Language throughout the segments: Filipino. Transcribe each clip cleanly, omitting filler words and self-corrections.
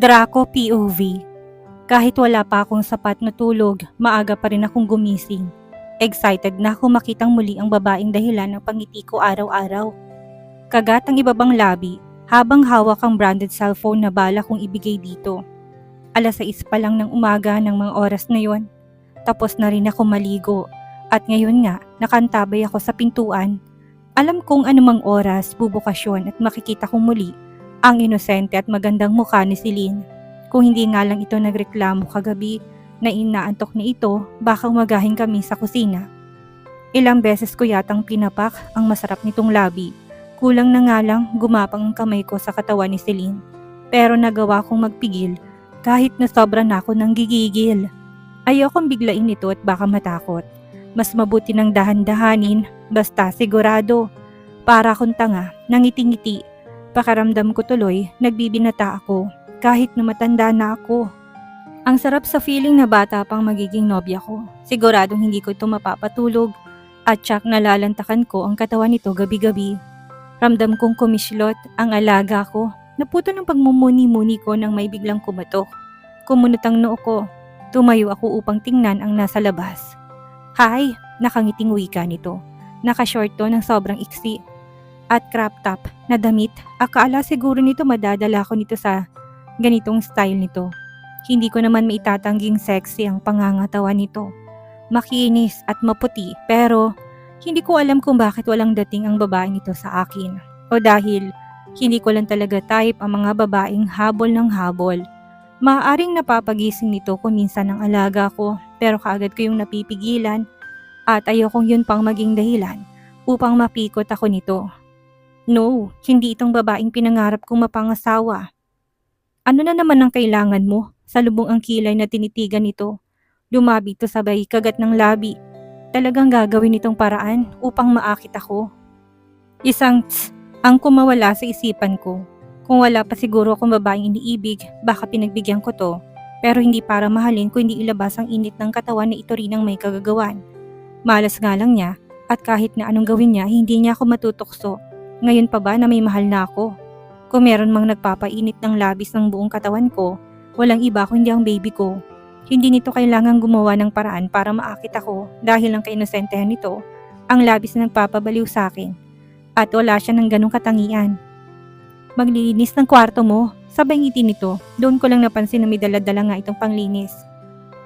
Draco POV. Kahit wala pa akong sapat na tulog, maaga pa rin akong gumising. Excited na ako makitang muli ang babaeng dahilan ng pangiti ko araw-araw. Kagat ang ibabang labi habang hawak ang branded cellphone na bala kong ibigay dito. 6:00 pa lang ng umaga ng mga oras na yon. Tapos na rin ako maligo at ngayon nga nakantabay ako sa pintuan. Alam kong anumang oras bubukas yun at makikita kong muli ang inosente at magandang mukha ni Celine. Kung hindi nga lang ito nagreklamo kagabi na inaantok na ito, baka umagahin kami sa kusina. Ilang beses ko yatang pinapak ang masarap nitong labi. Kulang na nga lang gumapang ang kamay ko sa katawan ni Celine. Pero nagawa kong magpigil kahit na sobra na ako ng gigigil. Ayokong biglain ito at baka matakot. Mas mabuti ng dahan-dahanin, basta sigurado. Para akong tanga, nangiti-ngiti. Pakaramdam ko tuloy, nagbibinata ako, kahit na matanda na ako. Ang sarap sa feeling na bata pang magiging nobya ko. Siguradong hindi ko ito mapapatulog at tsak nalalantakan ko ang katawan nito gabi-gabi. Ramdam kong kumislot ang alaga ko. Naputo ng pagmumuni-muni ko nang may biglang kumatok. Kumunot ang noo ko. Tumayo ako upang tingnan ang nasa labas. Hi! Nakangiting wika nito. Naka-short to ng sobrang iksi. At crop top na damit, akala siguro nito madadala ko nito sa ganitong style nito. Hindi ko naman maitatangging sexy ang pangangatawan nito. Makinis at maputi pero hindi ko alam kung bakit walang dating ang babaeng ito sa akin. O dahil hindi ko lang talaga type ang mga babaeng habol ng habol. Maaaring napapagising nito kung minsan ang alaga ko pero kaagad ko yung napipigilan at ayokong yun pang maging dahilan upang mapikot ako nito. No, hindi itong babaeng pinangarap kong mapangasawa. Ano na naman ang kailangan mo? Salubong ang kilay na tinitigan nito. Lumabi ito sabay kagat ng labi. Talagang gagawin itong paraan upang maakit ako. Isang tss ang kumawala sa isipan ko. Kung wala pa siguro akong babaeng iniibig, baka pinagbigyan ko to. Pero hindi para mahalin kundi ilabas ang init ng katawan na ito rin ang may kagagawan. Malas nga lang niya at kahit na anong gawin niya, hindi niya ako matutokso. Ngayon pa ba na may mahal na ako? Kung meron mang nagpapainit ng labis ng buong katawan ko, walang iba kundi ang baby ko. Hindi nito kailangang gumawa ng paraan para maakit ako dahil ang kainosentehan nito, ang labis na nagpapabaliw sa akin. At wala siya ng ganong katangian. Maglilinis ng kwarto mo, sabay ngiti nito, doon ko lang napansin na may dala-dala nga itong panglinis.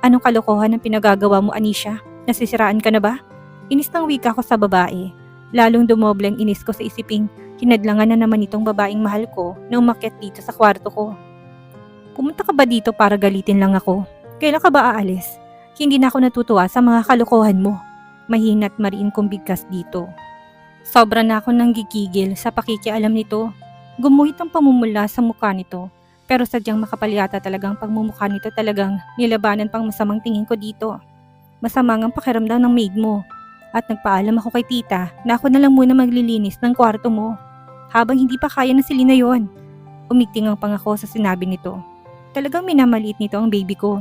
Anong kalokohan ang pinagagawa mo, Anisha? Nasisiraan ka na ba? Inis ng wika ko sa babae. Lalong dumoble ang inis ko sa isiping hinadlangan na naman itong babaeng mahal ko na umakyat dito sa kwarto ko. Pumunta ka ba dito para galitin lang ako? Kailan ka ba aalis? Hindi na ako natutuwa sa mga kalokohan mo. Mahina't mariin kong bigkas dito. Sobra na ako nang gigigil sa pakikialam nito. Gumuhit ang pamumula sa mukha nito. Pero sadyang makapalyata talagang pagmumukha nito talagang nilabanan pang masamang tingin ko dito. Masamang ang pakiramdam ng maid mo. At nagpaalam ako kay tita na ako na lang muna maglilinis ng kwarto mo. Habang hindi pa kaya na si Lina yon. Umiting ang pangako sa sinabi nito. Talagang minamaliit nito ang baby ko.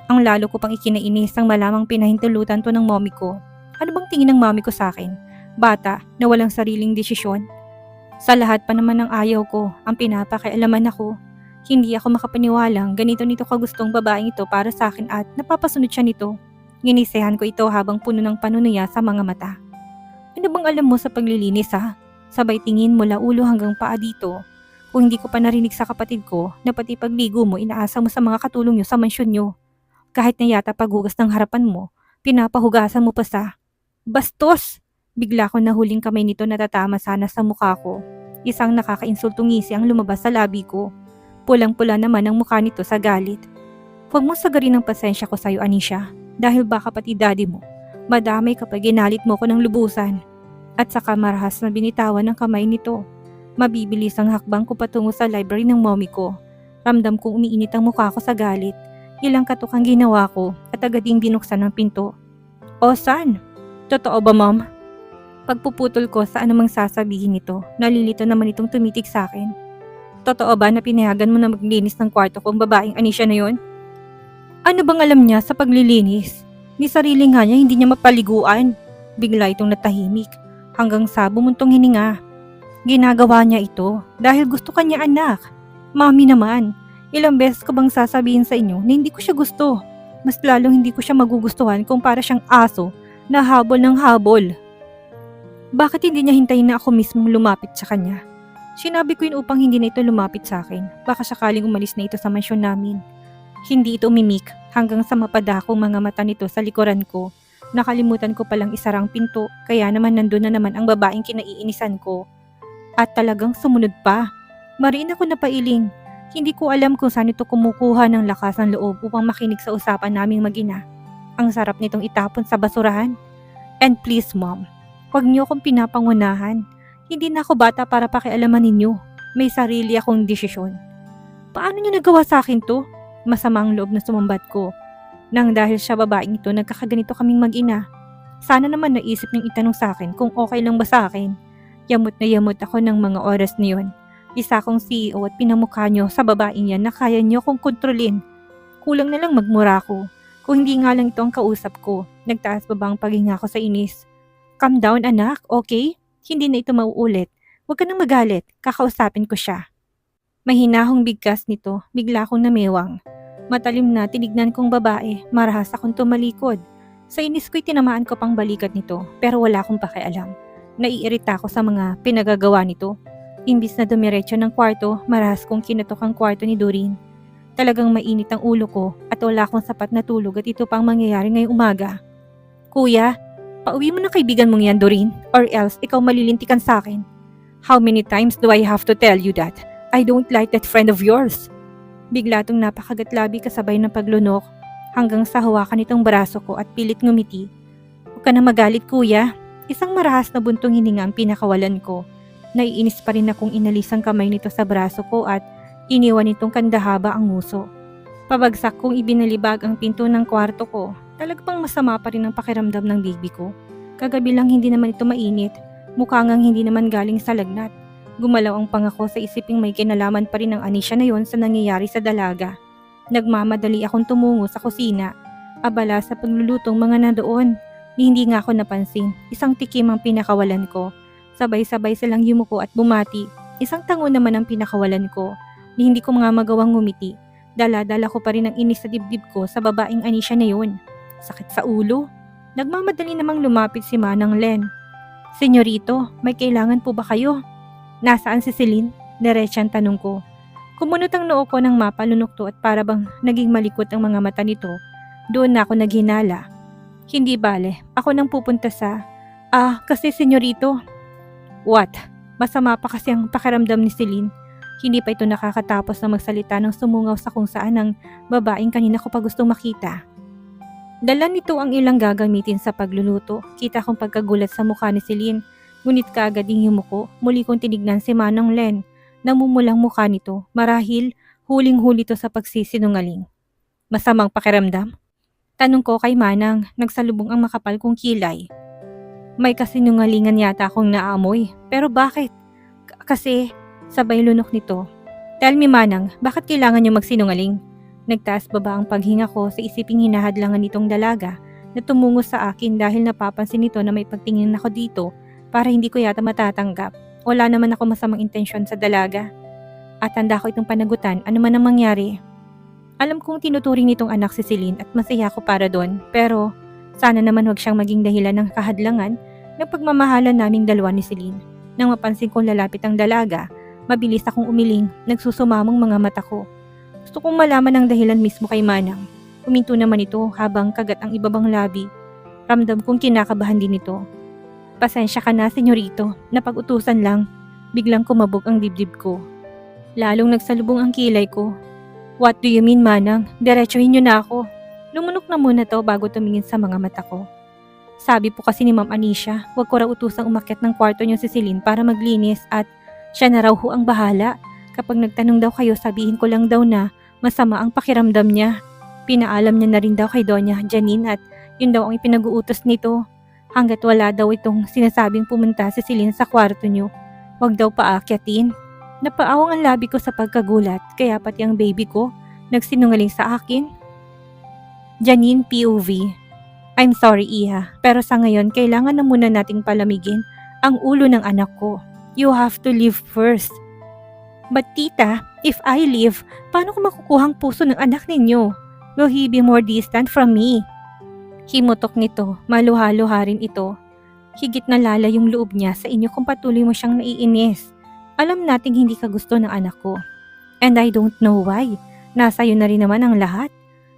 Ang lalo ko pang ikinainis ang malamang pinahintulutan to ng mommy ko. Ano bang tingin ng mommy ko sa akin? Bata na walang sariling desisyon? Sa lahat pa naman ng ayaw ko, ang pinapakialaman ako. Hindi ako makapaniwalang ganito nito kagustong babaeng ito para sa akin at napapasunod siya nito. Ginisehan ko ito habang puno ng panunuya sa mga mata. Ano bang alam mo sa paglilinis ha? Sabay tingin mula ulo hanggang paa dito. Kung hindi ko pa narinig sa kapatid ko na pati pagligo mo inaasa mo sa mga katulong nyo sa mansyon nyo. Kahit na yata paghugas ng harapan mo, pinapahugasan mo pa sa... Bastos! Bigla ko nahuling kamay nito na tatama sana sa mukha ko. Isang nakakainsultong ngisi ang lumabas sa labi ko. Pulang-pula naman ang mukha nito sa galit. Huwag mong sagarin ang pasensya ko sa'yo, Anisha. Dahil baka pati daddy mo, madamay kapag ginalit mo ko ng lubusan. At saka marahas na binitawan ng kamay nito. Mabibilis ang hakbang ko patungo sa library ng mommy ko. Ramdam kong umiinit ang mukha ko sa galit. Ilang katok ang ginawa ko at agad ding binuksan ang pinto. O san? Totoo ba, mom? Pagpuputol ko sa anumang sasabihin nito, nalilito naman itong tumitig sa akin. Totoo ba na pinayagan mo na maglinis ng kwarto kong babaeng Anisha na yon? Ano bang alam niya sa paglilinis? Ni sarili nga niya hindi niya mapaliguan. Bigla itong natahimik hanggang sa bumuntong hininga. Ginagawa niya ito dahil gusto kanya anak. Mami naman, Ilang beses ko bang sasabihin sa inyo na hindi ko siya gusto? Mas lalong hindi ko siya magugustuhan kung para siyang aso na habol ng habol. Bakit hindi niya hintayin na ako mismong lumapit sa kanya? Sinabi ko yun upang hindi na ito lumapit sa akin. Baka sakaling umalis na ito sa mansyon namin. Hindi ito umimik hanggang sa mapadakong mga mata nito sa likuran ko. Nakalimutan ko palang isarang pinto kaya naman nandun na naman ang babaeng kinaiinisan ko. At talagang sumunod pa. Mariin ako napailing. Hindi ko alam kung saan ito kumukuha ng lakas ng loob upang makinig sa usapan naming mag-ina. Ang sarap nitong itapon sa basurahan. And please mom, huwag niyo akong pinapangunahan. Hindi na ako bata para pakialaman ninyo. May sarili akong desisyon. Paano niyo nagawa sa akin to? Masama ang loob na sumambat ko. Nang dahil siya babaeng ito, nagkakaganito kaming mag-ina. Sana naman naisip niyong itanong sa akin kung okay lang ba sa akin. Yamot na yamot ako ng mga oras niyon. Isa akong CEO at pinamukha niyo sa babaeng yan na kaya niyo akong kontrolin. Kulang na lang magmura ko. Kung hindi nga lang ito ang kausap ko, nagtaas pa ba ang paghinga ko sa inis? Calm down anak, okay? Hindi na ito mauulit. Huwag ka nang magalit, kakausapin ko siya. Mahinahong bigkas nito, bigla akong namewang. Matalim na tinignan kong babae, marahas akong tumalikod. Sa inis ko'y tinamaan ko pang balikat nito, pero wala akong pakialam. Naiirita ako sa mga pinagagawa nito. Imbis na dumiretso ng kwarto, marahas kong kinatok ang kwarto ni Doreen. Talagang mainit ang ulo ko at wala akong sapat na tulog at ito pang mangyayari ngayong umaga. Kuya, pauwi mo na kaibigan mong yan, Doreen, or else ikaw malilintikan sa akin. How many times do I have to tell you that? I don't like that friend of yours. Bigla tong napakagatlabi kasabay ng paglunok hanggang sa hawakan itong braso ko at pilit ngumiti. Huwag ka na magalit kuya. Isang marahas na buntong hininga ang pinakawalan ko. Naiinis pa rin akong inalis ang kamay nito sa braso ko at iniwan nitong kandahaba ang nguso. Pabagsak kong ibinalibag ang pinto ng kwarto ko. Talagang masama pa rin ang pakiramdam ng baby ko. Kagabi lang hindi naman ito mainit. Mukha ngang hindi naman galing sa lagnat. Gumalaw ang pangako sa isiping may kinalaman pa rin ang anisya na yon sa nangyayari sa dalaga. Nagmamadali akong tumungo sa kusina. Abala sa paglulutong mga nandoon. Hindi nga ako napansin. Isang tikim ang pinakawalan ko. Sabay-sabay silang yumuko at bumati. Isang tango naman ang pinakawalan ko. Hindi ko mga magawang ngumiti. Dala-dala ko pa rin ang inis sa dibdib ko sa babaeng anisya na yun. Sakit sa ulo. Nagmamadali namang lumapit si Manang Len. Senyorito, may kailangan po ba kayo? Nasaan si Celine? Diretsang tanong ko. Kumunot ang noo ko ng mapalunok to at para bang naging malikot ang mga mata nito. Doon na ako naghinala. Hindi bale, ako nang pupunta sa... kasi senyorito. What? Masama pa kasi ang pakiramdam ni Celine. Hindi pa ito nakakatapos na magsalita ng sumungaw sa kung saan ang babaeng kanina ko pa gustong makita. Dala nito ang ilang gagamitin sa pagluluto. Kita kong pagkagulat sa mukha ni Celine. Ngunit kaagad ding yumuko. Muli kong tinignan si Manang Len. Namumulang mukha nito. Marahil huling-huli to sa pagsisinungaling. Masamang pakiramdam? Tanong ko kay Manang. Nagsalubong ang makapal kong kilay. May kasinungalingan yata akong naamoy. Pero bakit? Kasi, sabay lunok nito. Tell me Manang, bakit kailangan niyo magsinungaling? Nagtaas baba ang paghinga ko sa isiping hinahadlangan nitong dalaga na tumungo sa akin dahil napapansin nito na may pagtingin ako dito para hindi ko yata matatanggap. Wala naman ako masamang intensyon sa dalaga. At tanda ko itong panagutan, ano man ang mangyari. Alam kong tinuturing nitong anak si Celine at masaya ako para doon, pero sana naman huwag siyang maging dahilan ng kahadlangan ng pagmamahalan naming dalawa ni Celine. Nang mapansin kong lalapit ang dalaga, mabilis akong umiling, nagsusumamong mga mata ko. Gusto kong malaman ang dahilan mismo kay Manang. Huminto naman ito habang kagat ang ibabang labi. Ramdam kong kinakabahan din ito. Pasensya ka na, senyorito, napag-utusan lang. Biglang kumabog ang dibdib ko. Lalong nagsalubong ang kilay ko. What do you mean, Manang? Diretsuhin niyo na ako. Lumunok na muna to bago tumingin sa mga mata ko. Sabi po kasi ni Ma'am Anisha, huwag ko raw utusang umakyat ng kwarto niyo si Celine para maglinis at siya na raw ho ang bahala. Kapag nagtanong daw kayo, sabihin ko lang daw na masama ang pakiramdam niya. Pinaalam niya na rin daw kay Doña Janine at yun daw ang ipinag-uutos nito. Hanggat wala daw itong sinasabing pumunta si Celine sa kwarto niyo, huwag daw paakyatin. Napaawang ang labi ko sa pagkagulat, kaya pati ang baby ko nagsinungaling sa akin. Janine POV. I'm sorry Iha, pero sa ngayon kailangan na muna nating palamigin ang ulo ng anak ko. You have to live first. But tita, If I leave, paano ko makukuha ang puso ng anak ninyo? Will he be more distant from me? Himutok nito, maluha-luha rin ito. Higit na lala yung loob niya sa inyo kung patuloy mo siyang naiinis. Alam nating hindi ka gusto ng anak ko. And I don't know why. Nasa iyo na rin naman ang lahat.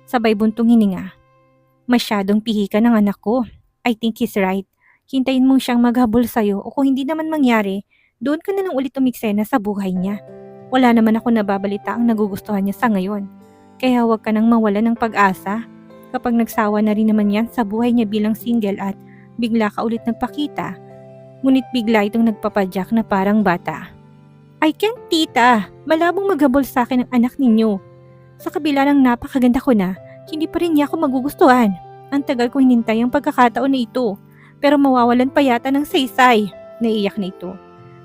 Sabay buntong hininga. Masyadong pihika ng anak ko. I think he's right. Hintayin mong siyang maghabol sa'yo o kung hindi naman mangyari, doon ka na lang ulit umiksena sa buhay niya. Wala naman ako nababalita ang nagugustuhan niya sa ngayon. Kaya huwag ka nang mawala ng pag-asa. Kapag nagsawa na rin naman yan sa buhay niya bilang single at bigla ka ulit nagpakita, ngunit bigla itong nagpapadyak na parang bata. I can't, tita. Malabong maghabol sa akin ang anak ninyo. Sa kabila ng napakaganda ko na, hindi pa rin niya ako magugustuhan. Ang tagal ko hinintay ang pagkakataon na ito, pero mawawalan pa yata ng saysay. Naiiyak na ito.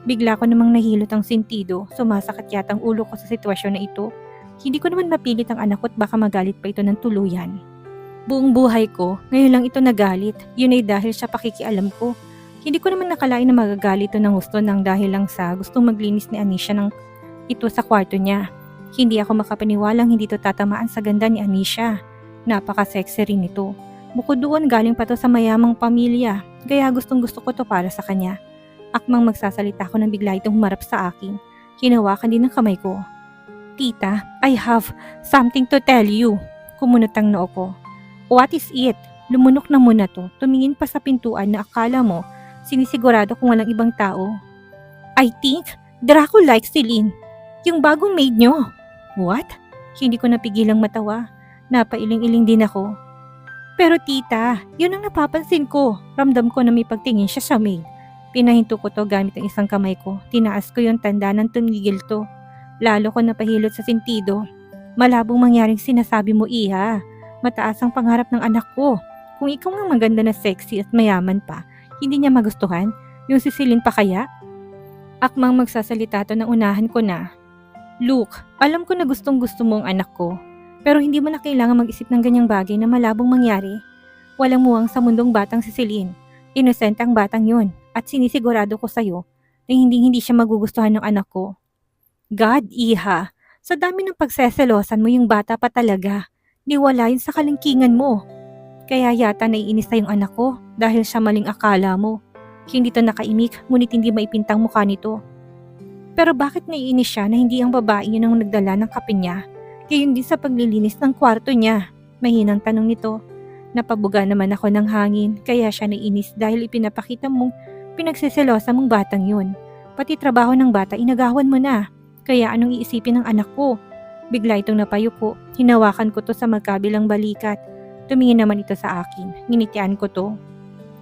Bigla ko namang nahilot ang sentido, sumasakit yata ang ulo ko sa sitwasyon na ito. Hindi ko naman mapilit ang anak ko at baka magalit pa ito ng tuluyan. Buong buhay ko, ngayon lang ito nagalit. Yun ay dahil sa pakikialam ko. Hindi ko naman nakalain na magagalit ito ng gusto nang dahil lang sa gustong maglinis ni Anisha ng ito sa kwarto niya. Hindi ako makapaniwalang hindi ito tatamaan sa ganda ni Anisha. Napaka-sexy rin ito. Bukod doon galing pa to sa mayamang pamilya, kaya gustong gusto ko to para sa kanya. Akmang magsasalita ko nang bigla itong humarap sa akin. Hinawakan din ng kamay ko. Tita, I have something to tell you. Kumunot ang noo ko. What is it? Lumunok na muna to. Tumingin pa sa pintuan na akala mo sinisigurado kung walang ibang tao. I think Draco likes Celine. Yung bagong maid nyo. What? Hindi ko napigilang matawa. Napailing-iling din ako. Pero tita, yun ang napapansin ko. Ramdam ko na may pagtingin siya sa maid. Pinahinto ko to gamit ang isang kamay ko. Tinaas ko yung tanda ng tumigil to. Lalo ko napahilot sa sentido. Malabong mangyaring sinasabi mo, Iha. Mataas ang pangarap ng anak ko. Kung ikaw ang maganda na sexy at mayaman pa, hindi niya magustuhan? Yung sisilin pa kaya? Akmang magsasalita to nang unahan ko na. Luke, alam ko na gustong gusto mo ang anak ko. Pero hindi mo na kailangan mag-isip ng ganyang bagay na malabong mangyari. Walang muwang sa mundong batang si Celine. Inosente ang batang yun. At sinisigurado ko sa'yo na hindi siya magugustuhan ng anak ko. God, Iha, sa dami ng pagseselosan mo yung bata pa talaga. Niwala yun sa kalingkingan mo. Kaya yata naiinis na yung anak ko dahil sa maling akala mo. Hindi to nakaimik, ngunit hindi maipintang mukha nito. Pero bakit naiinis siya na hindi ang babae yun ang nagdala ng kape niya? Gayon din sa paglilinis ng kwarto niya. Mahinang tanong nito. Napabuga naman ako ng hangin, kaya siya naiinis dahil ipinapakita mong pinagsiselosa mong batang yun. Pati trabaho ng bata inagawan mo na. Kaya anong iisipin ng anak ko? Bigla itong napayuko. Hinawakan ko to sa magkabilang balikat. Tumingin naman ito sa akin. Nginitian ko to.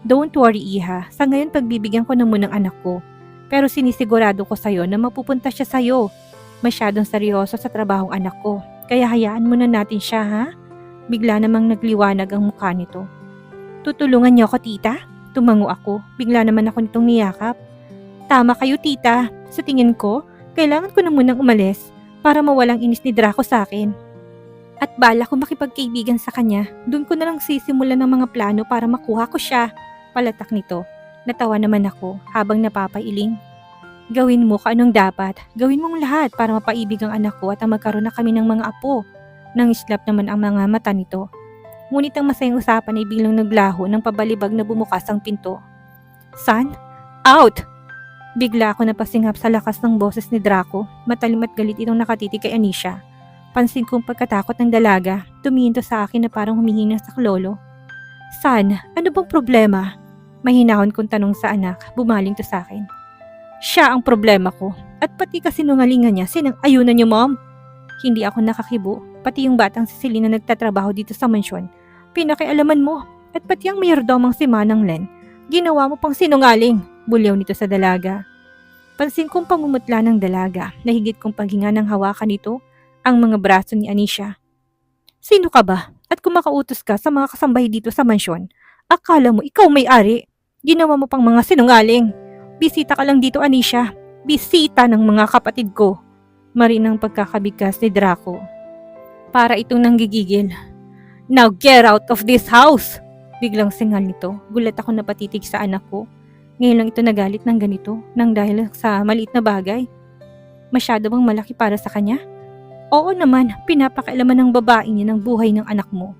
Don't worry, Iha. Sa ngayon pagbibigyan ko na muna ng anak ko. Pero sinisigurado ko sa'yo na mapupunta siya sa'yo. Masyadong seryoso sa trabahong anak ko. Kaya hayaan muna natin siya, ha? Bigla namang nagliwanag ang mukha nito. Tutulungan niyo ako, tita? Tumango ako. Bigla naman ako nitong niyakap. Tama kayo, tita. Sa tingin ko, kailangan ko na munang umalis para mawalang inis ni Draco sa akin. At bala ko makipagkaibigan sa kanya, doon ko na lang sisimulan ng mga plano para makuha ko siya. Palatak nito. Natawa naman ako habang napapailing. Gawin mo kung anong dapat. Gawin mong lahat para mapaibig ang anak ko at magkaroon na kami ng mga apo. Nangislap naman ang mga mata nito. Ngunit ang masayang usapan ay biglang naglaho ng pabalibag na bumukas ang pinto. Son? Out! Bigla ako napasingap sa lakas ng boses ni Draco. Matalim at galit itong nakatitig kay Anisha. Pansin kong pagkatakot ng dalaga, tumingin to sa akin na parang humihingi ng saklolo. Son, ano bang problema? Mahinahon kong tanong sa anak, bumaling to sa akin. Siya ang problema ko, at pati kasinungalingan niya, sinang-ayunan niyo, mom. Hindi ako nakakibo, pati yung batang si Celine na nagtatrabaho dito sa mansyon. Pinakialaman mo, at pati ang mayordomang si Manang Len. Ginawa mo pang sinungaling, bulyaw nito sa dalaga. Pansin kong pangumutla ng dalaga, na higit kong paghinga ng hawakan nito, ang mga braso ni Anisha. Sino ka ba? At kung makautos ka sa mga kasambahay dito sa mansyon, akala mo ikaw may-ari. Ginawa mo pang mga sinungaling. Bisita ka lang dito, Anisha. Bisita ng mga kapatid ko. Marinang pagkakabigkas ni Draco. Para itong nanggigigil. Now get out of this house! Biglang singal nito. Gulat ako na patitig sa anak ko. Ngayon lang ito nagalit ng ganito, nang dahil sa maliit na bagay. Masyado bang malaki para sa kanya? Oo naman, pinapakailaman ng babae niya ng buhay ng anak mo.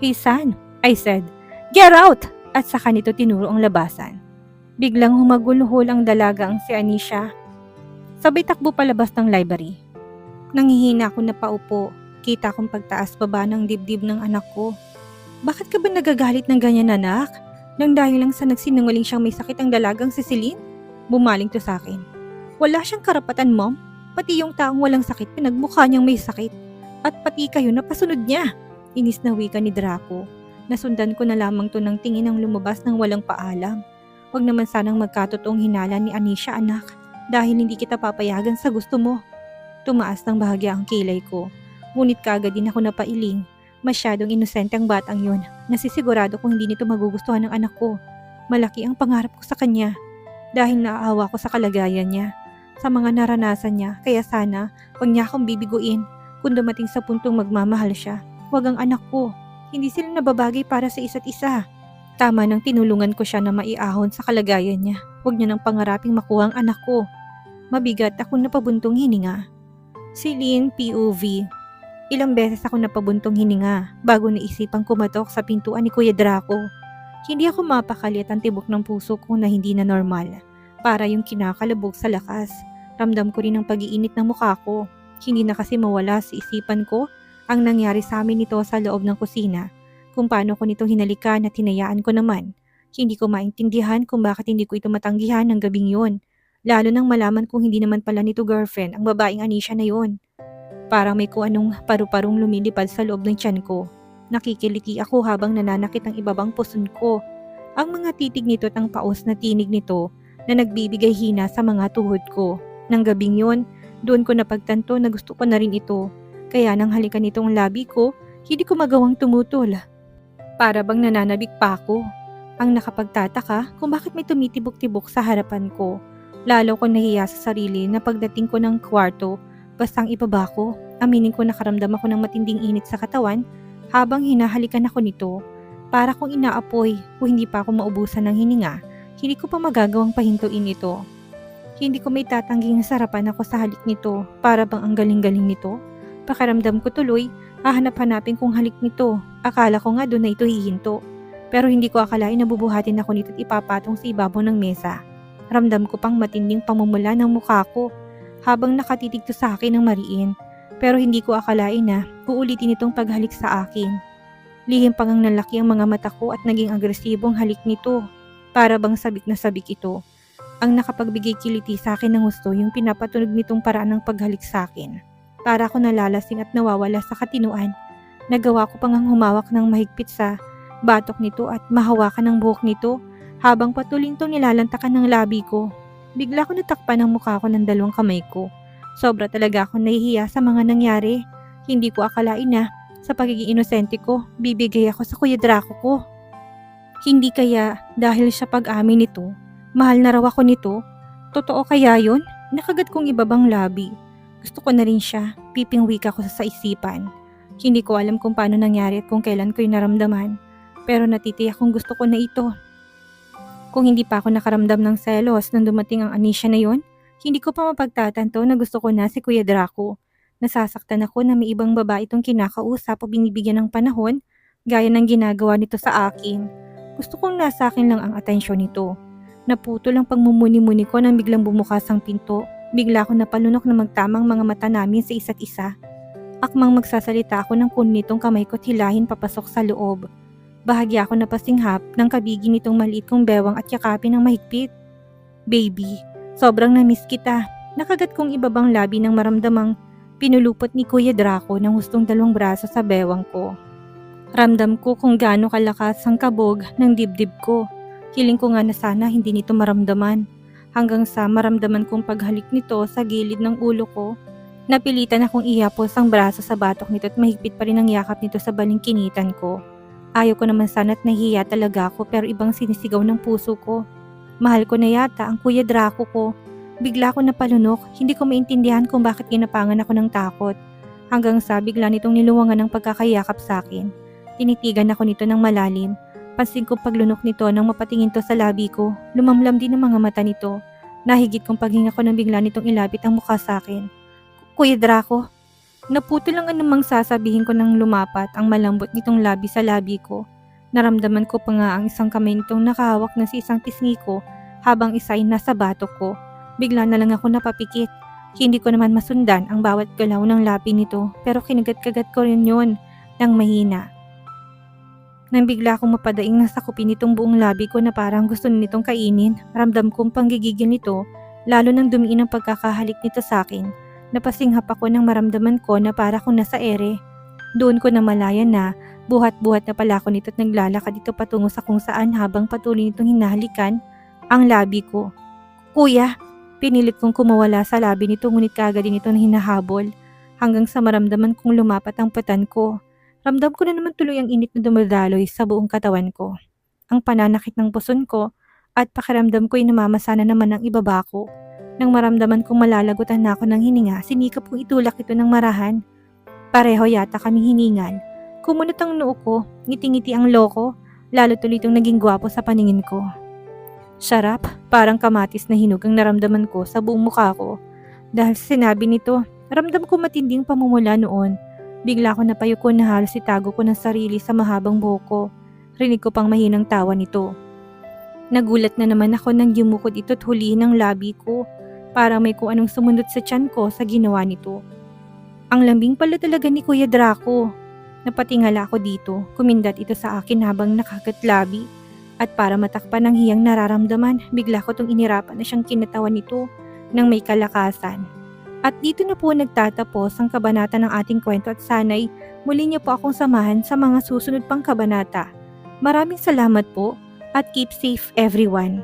Hey son, I said, get out! At saka nito tinuro ang labasan. Biglang humagulhol ang dalagang si Anisha. Sabay takbo palabas ng library. Nanghihina ako na paupo. Kita kong pagtaas baba ng dibdib ng anak ko. Bakit ka ba nagagalit ng ganyan, anak? Nang dahil lang sa nagsinungaling siyang may sakit ang dalagang si Celine? Bumaling to sa akin. Wala siyang karapatan, mom. Pati yung taong walang sakit pinagmukha niyang may sakit. At pati kayo napasunod niya. Inis na wika ni Draco. Nasundan ko na lamang to ng tingin ang lumabas ng walang paalam. Huwag naman sanang magkatotoong hinala ni Anisha, anak. Dahil hindi kita papayagan sa gusto mo. Tumaas ng bahagya ang kilay ko. Ngunit kaagad din ako napailing. Masyadong inosente ang batang yun. Nasisigurado kong hindi nito magugustuhan ng anak ko. Malaki ang pangarap ko sa kanya. Dahil naaawa ko sa kalagayan niya. Sa mga naranasan niya. Kaya sana, huwag niya akong bibiguin. Kung dumating sa puntong magmamahal siya. Huwag ang anak ko. Hindi sila nababagay para sa isa't isa. Tama nang tinulungan ko siya na maiahon sa kalagayan niya. Huwag niya nang pangaraping makuha ang anak ko. Mabigat akong napabuntong hininga. Celine, POV. Ilang beses ako napabuntong hininga bago naisipang kumatok sa pintuan ni Kuya Draco. Hindi ako mapakali at ang tibok ng puso ko na hindi na normal. Para yung kinakalabog sa lakas. Ramdam ko rin ang pag-iinit ng mukha ko. Hindi na kasi mawala sa isipan ko ang nangyari sa amin nito sa loob ng kusina. Kung paano ko nito hinalikan at hinayaan ko naman. Hindi ko maintindihan kung bakit hindi ko ito matanggihan ng gabing yun. Lalo nang malaman kong hindi naman pala nito girlfriend ang babaeng Anisha na yun. Parang may kung anong paru-parong lumilipad sa loob ng tiyan ko. Nakikiliti ako habang nananakit ang ibabang puson ko. Ang mga titig nito at ang paos na tinig nito na nagbibigay hina sa mga tuhod ko. Nang gabing yun, doon ko napagtanto na gusto ko na rin ito. Kaya nang halikan nitong labi ko, hindi ko magawang tumutol. Para bang nananabik pa ako. Ang nakapagtataka kung bakit may tumitibok-tibok sa harapan ko. Lalo ko nahiya sa sarili na pagdating ko ng kwarto, bastang ibaba ko, aminin ko nakaramdam ako ng matinding init sa katawan habang hinahalikan ako nito. Para kung inaapoy o hindi pa ako maubusan ng hininga, hindi ko pa magagawang pahintuin ito. Hindi ko may tatangging sarapan ako sa halik nito para bang ang galing-galing nito. Pakaramdam ko tuloy, hahanap-hanapin kong halik nito. Akala ko nga doon na ito hihinto. Pero hindi ko akalain na bubuhatin ako nito at ipapatong sa ibabaw ng mesa. Ramdam ko pang matinding pamumula ng mukha ko habang nakatitig to sa akin ng mariin. Pero hindi ko akalain na uulitin itong paghalik sa akin. Lihim pang ang nalaki ang mga mata ko at naging agresibong halik nito. Para bang sabik na sabik ito. Ang nakapagbigay kiliti sa akin ng gusto yung pinapatunog nitong paraan ng paghalik sa akin. Para ako nalalasing at nawawala sa katinuan. Nagawa ko pang ang humawak ng mahigpit sa batok nito at mahawakan ng buhok nito habang patuloy itong nilalantakan ng labi ko. Bigla ko natakpan ang mukha ko ng dalawang kamay ko. Sobra talaga akong nahihiya sa mga nangyari. Hindi ko akalain na sa pagiging inosente ko, bibigay ako sa Kuya Draco ko. Hindi kaya dahil siya pag-amin nito, mahal na raw ako nito? Totoo kaya yun? Nakagat kong ibabang labi. Gusto ko na rin siya, pipingwika ko sa isipan. Hindi ko alam kung paano nangyari at kung kailan ko yung naramdaman. Pero natitiyak kong gusto ko na ito. Kung hindi pa ako nakaramdam ng selos nang dumating ang Anisha na yon, hindi ko pa mapagtatanto na gusto ko na si Kuya Draco. Nasasaktan ako na may ibang babae itong kinakausap o binibigyan ng panahon gaya ng ginagawa nito sa akin. Gusto kong nasa akin lang ang atensyon nito. Naputol ang pagmumuni-muni ko nang biglang bumukas ang pinto. Bigla ako napalunok na magtamang mga mata namin sa isa't isa. Akmang magsasalita ako ng kunin nitong kamay ko at hilahin papasok sa loob. Bahagya ako napasinghap ng kabigi nitong maliit kong bewang at yakapin ng mahigpit. Baby, sobrang namiss kita. Nakagat kong ibabang labi ng maramdamang pinulupot ni Kuya Draco ng hustong dalawang braso sa bewang ko. Ramdam ko kung gaano kalakas ang kabog ng dibdib ko. Hiling ko nga na sana hindi nito maramdaman. Hanggang sa maramdaman kong paghalik nito sa gilid ng ulo ko. Napilitan akong ihapos ang braso sa batok nito at mahigpit pa rin ang yakap nito sa balingkinitan ko. Ayaw ko naman sana't nahihiya talaga ako pero ibang sinisigaw ng puso ko. Mahal ko na yata ang Kuya Draco ko. Bigla ko napalunok, hindi ko maintindihan kung bakit ginapangan ako ng takot. Hanggang sa bigla nitong niluwangan ng pagkakayakap sa akin. Tinitigan ako nito ng malalim. Pansin ko paglunok nito nang mapatingin to sa labi ko. Lumamlam din ang mga mata nito. Nahigit kong paghinga ko nang bigla nitong ilapit ang mukha sa akin. Kuya Draco, naputo lang anumang sasabihin ko nang lumapat ang malambot nitong labi sa labi ko. Naramdaman ko pa nga ang isang kamay nitong nakahawak na sa isang pisngi ko habang isa ay nasa batok ko. Bigla na lang ako napapikit. Hindi ko naman masundan ang bawat galaw ng labi nito pero kinagat-kagat ko rin yun ng mahina. Nang bigla akong mapadaing nasakupin nitong buong labi ko na parang gusto nitong kainin, ramdam kong panggigigil nito lalo nang dumiin ang pagkakahalik nito sa akin. Napasinghap ako nang maramdaman ko na para akong nasa ere. Doon ko namalayan na buhat-buhat na pala ako nito at naglalakad ito patungo sa kung saan habang patuloy nitong hinahalikan ang labi ko. Kuya, pinilit kong kumawala sa labi nito ngunit kaagad din ito na hinahabol hanggang sa maramdaman kong lumapat ang patan ko. Ramdam ko na naman tuloy ang init na dumadaloy sa buong katawan ko. Ang pananakit ng puson ko at pakiramdam ko ay namamasana naman ang ibaba ko. Nang maramdaman kong malalagutan na ako ng hininga, sinikap kong itulak ito ng marahan. Pareho yata kaming hiningal. Kumunot ang noo ko, ngiti-ngiti ang loko, lalo tuloy itong naging gwapo sa paningin ko. Sarap, parang kamatis na hinog ang naramdaman ko sa buong mukha ko. Dahil sa sinabi nito, ramdam ko matinding pamumula noon. Bigla ko napayuko na halos itago ko ng sarili sa mahabang buhok ko. Rinig ko pang mahinang tawa nito. Nagulat na naman ako nang yumukod ito at hulihin ang labi ko. Parang may kung anong sumunod sa tiyan ko sa ginawa nito. Ang lambing pala talaga ni Kuya Draco. Napatingala ako dito, kumindat ito sa akin habang nakagatlabi. At para matakpan ang hiyang nararamdaman, bigla ko itong inirapan na siyang kinatawan nito ng may kalakasan. At dito na po nagtatapos ang kabanata ng ating kwento at sana'y muli niyo po akong samahan sa mga susunod pang kabanata. Maraming salamat po at keep safe everyone.